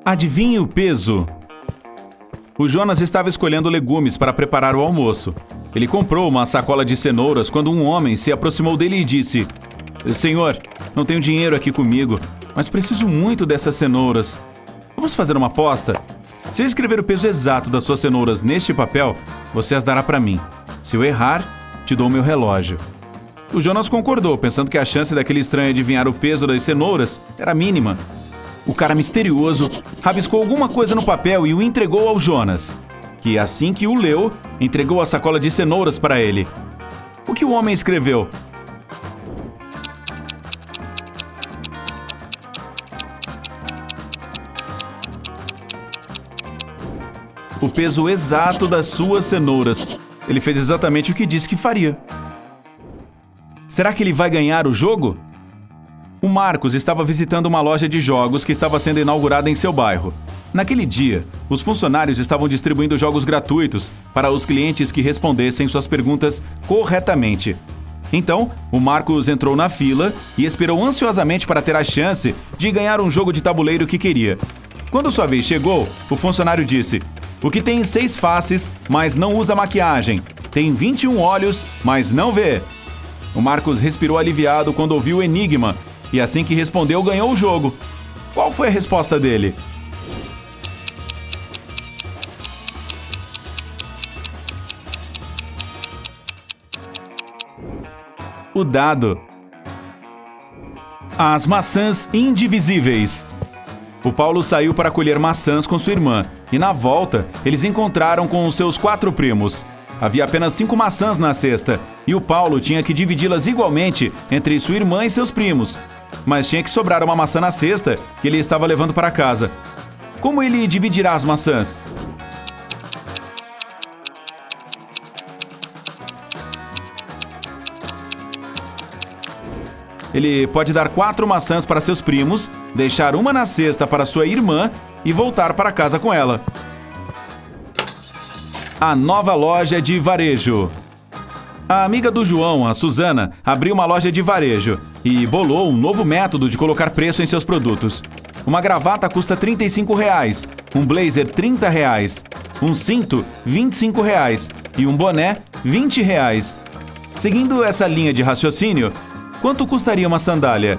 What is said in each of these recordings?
Adivinhe o peso? O Jonas estava escolhendo legumes para preparar o almoço. Ele comprou uma sacola de cenouras quando um homem se aproximou dele e disse: Senhor, não tenho dinheiro aqui comigo, mas preciso muito dessas cenouras. Vamos fazer uma aposta? Se eu escrever o peso exato das suas cenouras neste papel, você as dará para mim. Se eu errar, te dou meu relógio. O Jonas concordou, pensando que a chance daquele estranho adivinhar o peso das cenouras era mínima. O cara misterioso rabiscou alguma coisa no papel e o entregou ao Jonas, que assim que o leu, entregou a sacola de cenouras para ele. O que o homem escreveu? O peso exato das suas cenouras. Ele fez exatamente o que disse que faria. Será que ele vai ganhar o jogo? O Marcos estava visitando uma loja de jogos que estava sendo inaugurada em seu bairro. Naquele dia, os funcionários estavam distribuindo jogos gratuitos para os clientes que respondessem suas perguntas corretamente. Então, o Marcos entrou na fila e esperou ansiosamente para ter a chance de ganhar um jogo de tabuleiro que queria. Quando sua vez chegou, o funcionário disse: o que tem 6 faces, mas não usa maquiagem. Tem 21 olhos, mas não vê. O Marcos respirou aliviado quando ouviu o enigma e assim que respondeu, ganhou o jogo. Qual foi a resposta dele? O dado. As maçãs indivisíveis. O Paulo saiu para colher maçãs com sua irmã e, na volta, eles encontraram com os seus 4 primos. Havia apenas 5 maçãs na cesta e o Paulo tinha que dividi-las igualmente entre sua irmã e seus primos. Mas tinha que sobrar uma maçã na cesta que ele estava levando para casa. Como ele dividirá as maçãs? Ele pode dar 4 maçãs para seus primos, deixar uma na cesta para sua irmã e voltar para casa com ela. A nova loja de varejo. A amiga do João, a Suzana, abriu uma loja de varejo e bolou um novo método de colocar preço em seus produtos. Uma gravata custa R$35, um blazer R$30, um cinto R$25 e um boné R$20. Seguindo essa linha de raciocínio, quanto custaria uma sandália?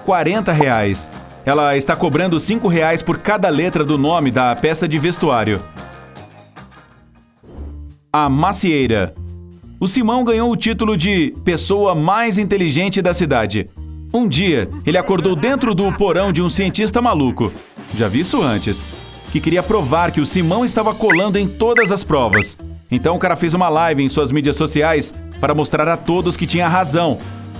R$40. Ela está cobrando R$5 por cada letra do nome da peça de vestuário. A macieira. O Simão ganhou o título de pessoa mais inteligente da cidade. Um dia, ele acordou dentro do porão de um cientista maluco. Já vi isso antes. Que queria provar que o Simão estava colando em todas as provas. Então o cara fez uma live em suas mídias sociais para mostrar a todos que tinha razão.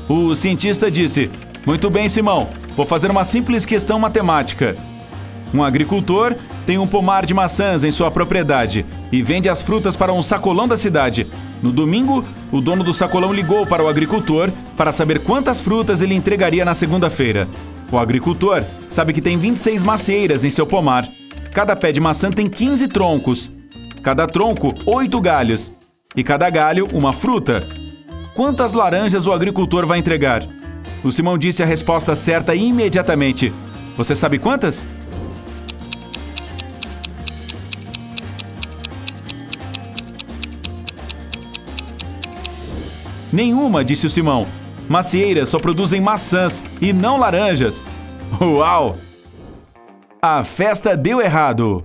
O cientista disse: muito bem, Simão, vou fazer uma simples questão matemática. Um agricultor tem um pomar de maçãs em sua propriedade e vende as frutas para um sacolão da cidade. No domingo, o dono do sacolão ligou para o agricultor para saber quantas frutas ele entregaria na segunda-feira. O agricultor sabe que tem 26 macieiras em seu pomar. Cada pé de maçã tem 15 troncos. Cada tronco, 8 galhos. E cada galho, uma fruta. Quantas laranjas o agricultor vai entregar? O Simão disse a resposta certa imediatamente. Você sabe quantas? Nenhuma, disse o Simão. Macieiras só produzem maçãs e não laranjas. Uau! A festa deu errado.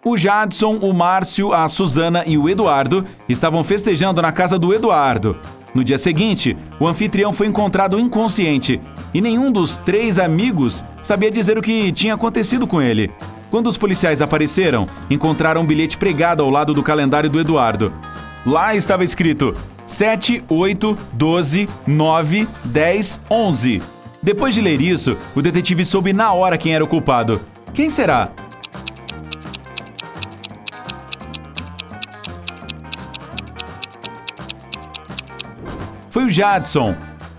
O Jadson, o Márcio, a Suzana e o Eduardo estavam festejando na casa do Eduardo. No dia seguinte, o anfitrião foi encontrado inconsciente e nenhum dos 3 amigos sabia dizer o que tinha acontecido com ele. Quando os policiais apareceram, encontraram um bilhete pregado ao lado do calendário do Eduardo. Lá estava escrito 7, 8, 12, 9, 10, 11. Depois de ler isso, o detetive soube na hora quem era o culpado. Quem será? Foi o Jadson.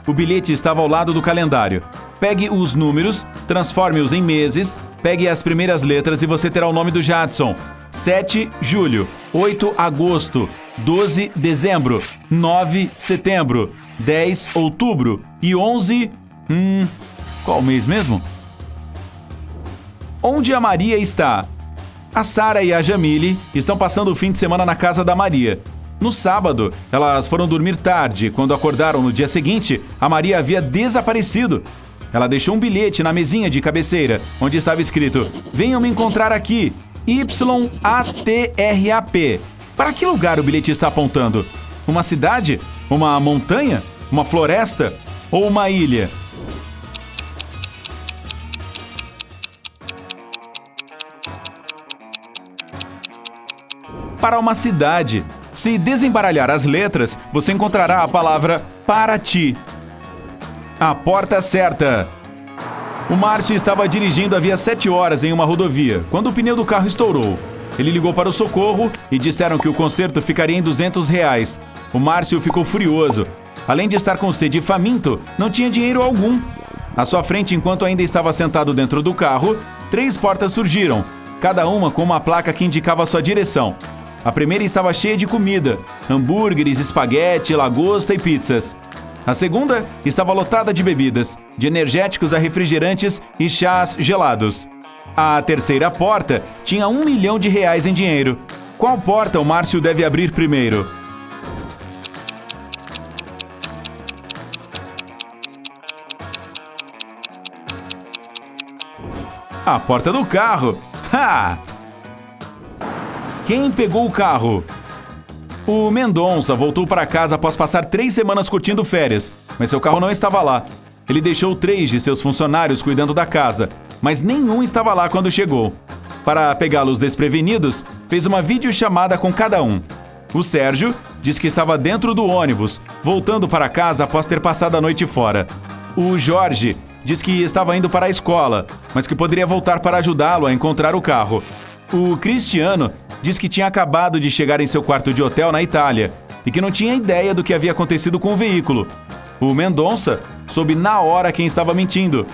O bilhete estava ao lado do calendário. Pegue os números, transforme-os em meses, pegue as primeiras letras e você terá o nome do Jadson. 7, julho. 8, agosto. 12 dezembro, 9 setembro, 10 outubro e 11... qual mês mesmo? Onde a Maria está? A Sara e a Jamile estão passando o fim de semana na casa da Maria. No sábado, elas foram dormir tarde. Quando acordaram no dia seguinte, a Maria havia desaparecido. Ela deixou um bilhete na mesinha de cabeceira, onde estava escrito: "Venham me encontrar aqui, YATRAP." Para que lugar o bilhete está apontando? Uma cidade? Uma montanha? Uma floresta? Ou uma ilha? Para uma cidade. Se desembaralhar as letras, você encontrará a palavra Paraty. A porta certa. O Márcio estava dirigindo havia 7 horas em uma rodovia, quando o pneu do carro estourou. Ele ligou para o socorro e disseram que o conserto ficaria em R$ 200. O Márcio ficou furioso. Além de estar com sede e faminto, não tinha dinheiro algum. À sua frente, enquanto ainda estava sentado dentro do carro, 3 portas surgiram, cada uma com uma placa que indicava a sua direção. A primeira estava cheia de comida: hambúrgueres, espaguete, lagosta e pizzas. A segunda estava lotada de bebidas, de energéticos a refrigerantes e chás gelados. A terceira porta tinha R$ 1 milhão em dinheiro. Qual porta o Márcio deve abrir primeiro? A porta do carro. Ha! Quem pegou o carro? O Mendonça voltou para casa após passar 3 semanas curtindo férias, mas seu carro não estava lá. Ele deixou 3 de seus funcionários cuidando da casa, mas nenhum estava lá quando chegou. Para pegá-los desprevenidos, fez uma videochamada com cada um. O Sérgio diz que estava dentro do ônibus, voltando para casa após ter passado a noite fora. O Jorge diz que estava indo para a escola, mas que poderia voltar para ajudá-lo a encontrar o carro. O Cristiano diz que tinha acabado de chegar em seu quarto de hotel na Itália e que não tinha ideia do que havia acontecido com o veículo. O Mendonça soube na hora quem estava mentindo.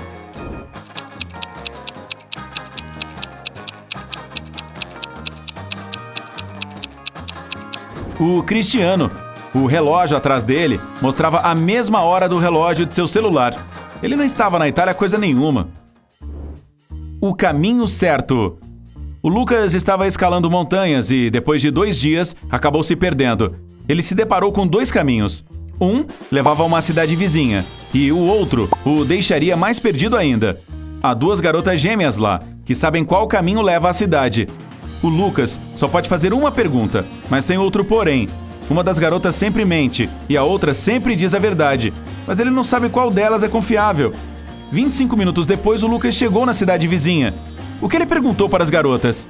O Cristiano, o relógio atrás dele, mostrava a mesma hora do relógio de seu celular. Ele não estava na Itália coisa nenhuma. O caminho certo. O Lucas estava escalando montanhas e, depois de 2 dias, acabou se perdendo. Ele se deparou com 2 caminhos. Um levava a uma cidade vizinha e o outro o deixaria mais perdido ainda. Há 2 garotas gêmeas lá, que sabem qual caminho leva à cidade. O Lucas só pode fazer uma pergunta, mas tem outro porém. Uma das garotas sempre mente e a outra sempre diz a verdade, mas ele não sabe qual delas é confiável. 25 minutos depois, o Lucas chegou na cidade vizinha. O que ele perguntou para as garotas?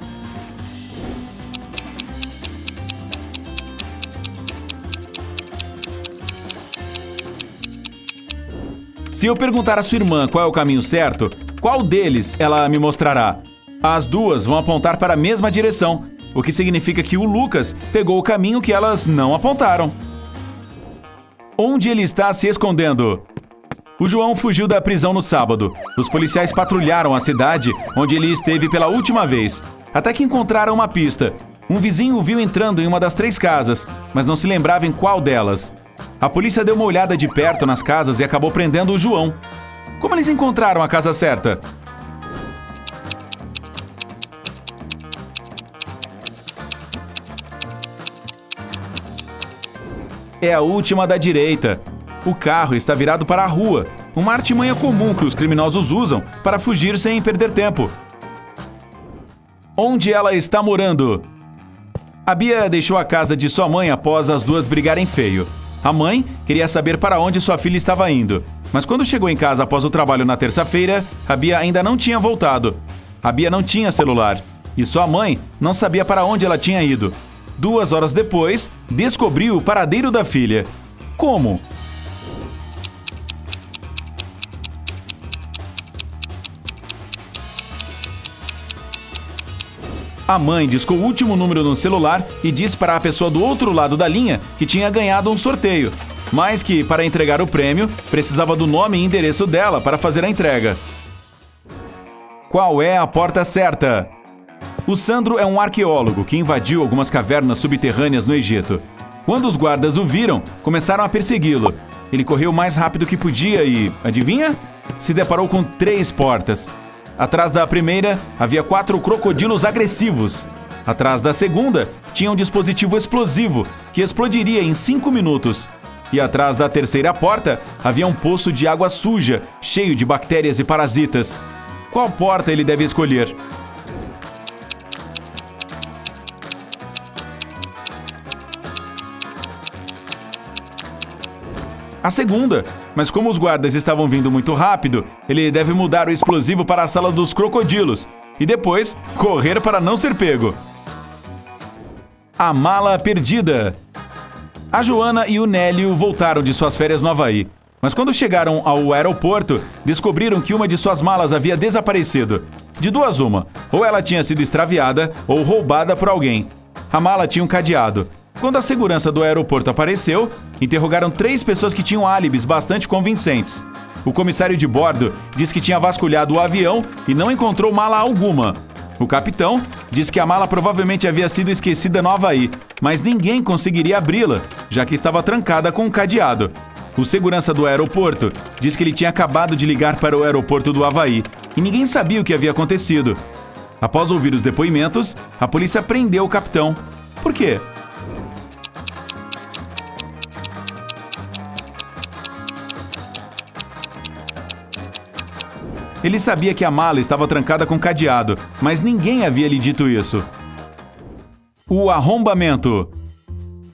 Se eu perguntar à sua irmã qual é o caminho certo, qual deles ela me mostrará? As 2 vão apontar para a mesma direção, o que significa que o Lucas pegou o caminho que elas não apontaram. Onde ele está se escondendo? O João fugiu da prisão no sábado. Os policiais patrulharam a cidade onde ele esteve pela última vez, até que encontraram uma pista. Um vizinho o viu entrando em uma das 3 casas, mas não se lembrava em qual delas. A polícia deu uma olhada de perto nas casas e acabou prendendo o João. Como eles encontraram a casa certa? É a última da direita. O carro está virado para a rua, uma artimanha comum que os criminosos usam para fugir sem perder tempo. Onde ela está morando? A Bia deixou a casa de sua mãe após as 2 brigarem feio. A mãe queria saber para onde sua filha estava indo, mas quando chegou em casa após o trabalho na terça-feira, a Bia ainda não tinha voltado. A Bia não tinha celular e sua mãe não sabia para onde ela tinha ido. 2 horas depois, descobriu o paradeiro da filha. Como? A mãe discou o último número no celular e disse para a pessoa do outro lado da linha que tinha ganhado um sorteio, mas que, para entregar o prêmio, precisava do nome e endereço dela para fazer a entrega. Qual é a porta certa? O Sandro é um arqueólogo que invadiu algumas cavernas subterrâneas no Egito. Quando os guardas o viram, começaram a persegui-lo. Ele correu o mais rápido que podia e, adivinha? Se deparou com 3 portas. Atrás da primeira, havia 4 crocodilos agressivos. Atrás da segunda, tinha um dispositivo explosivo que explodiria em 5 minutos. E atrás da terceira porta, havia um poço de água suja, cheio de bactérias e parasitas. Qual porta ele deve escolher? A segunda, mas como os guardas estavam vindo muito rápido, ele deve mudar o explosivo para a sala dos crocodilos e depois correr para não ser pego. A mala perdida. A Joana e o Nélio voltaram de suas férias no Havaí, mas quando chegaram ao aeroporto, descobriram que uma de suas malas havia desaparecido. De duas uma, ou ela tinha sido extraviada ou roubada por alguém. A mala tinha um cadeado. Quando a segurança do aeroporto apareceu, interrogaram 3 pessoas que tinham álibis bastante convincentes. O comissário de bordo disse que tinha vasculhado o avião e não encontrou mala alguma. O capitão disse que a mala provavelmente havia sido esquecida no Havaí, mas ninguém conseguiria abri-la, já que estava trancada com um cadeado. O segurança do aeroporto disse que ele tinha acabado de ligar para o aeroporto do Havaí e ninguém sabia o que havia acontecido. Após ouvir os depoimentos, a polícia prendeu o capitão. Por quê? Ele sabia que a mala estava trancada com cadeado, mas ninguém havia lhe dito isso. O arrombamento.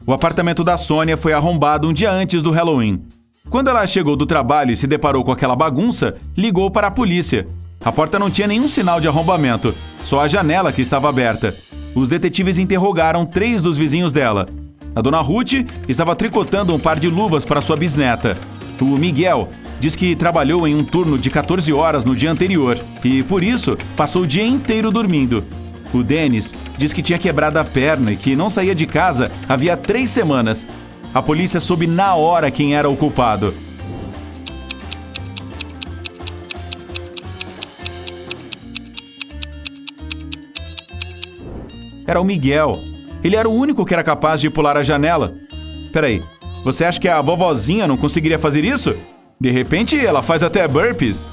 O apartamento da Sônia foi arrombado um dia antes do Halloween. Quando ela chegou do trabalho e se deparou com aquela bagunça, ligou para a polícia. A porta não tinha nenhum sinal de arrombamento, só a janela que estava aberta. Os detetives interrogaram 3 dos vizinhos dela. A dona Ruth estava tricotando um par de luvas para sua bisneta. O Miguel diz que trabalhou em um turno de 14 horas no dia anterior e, por isso, passou o dia inteiro dormindo. O Denis diz que tinha quebrado a perna e que não saía de casa havia 3 semanas. A polícia soube na hora quem era o culpado. Era o Miguel. Ele era o único que era capaz de pular a janela. Peraí, você acha que a vovozinha não conseguiria fazer isso? De repente, ela faz até burpees.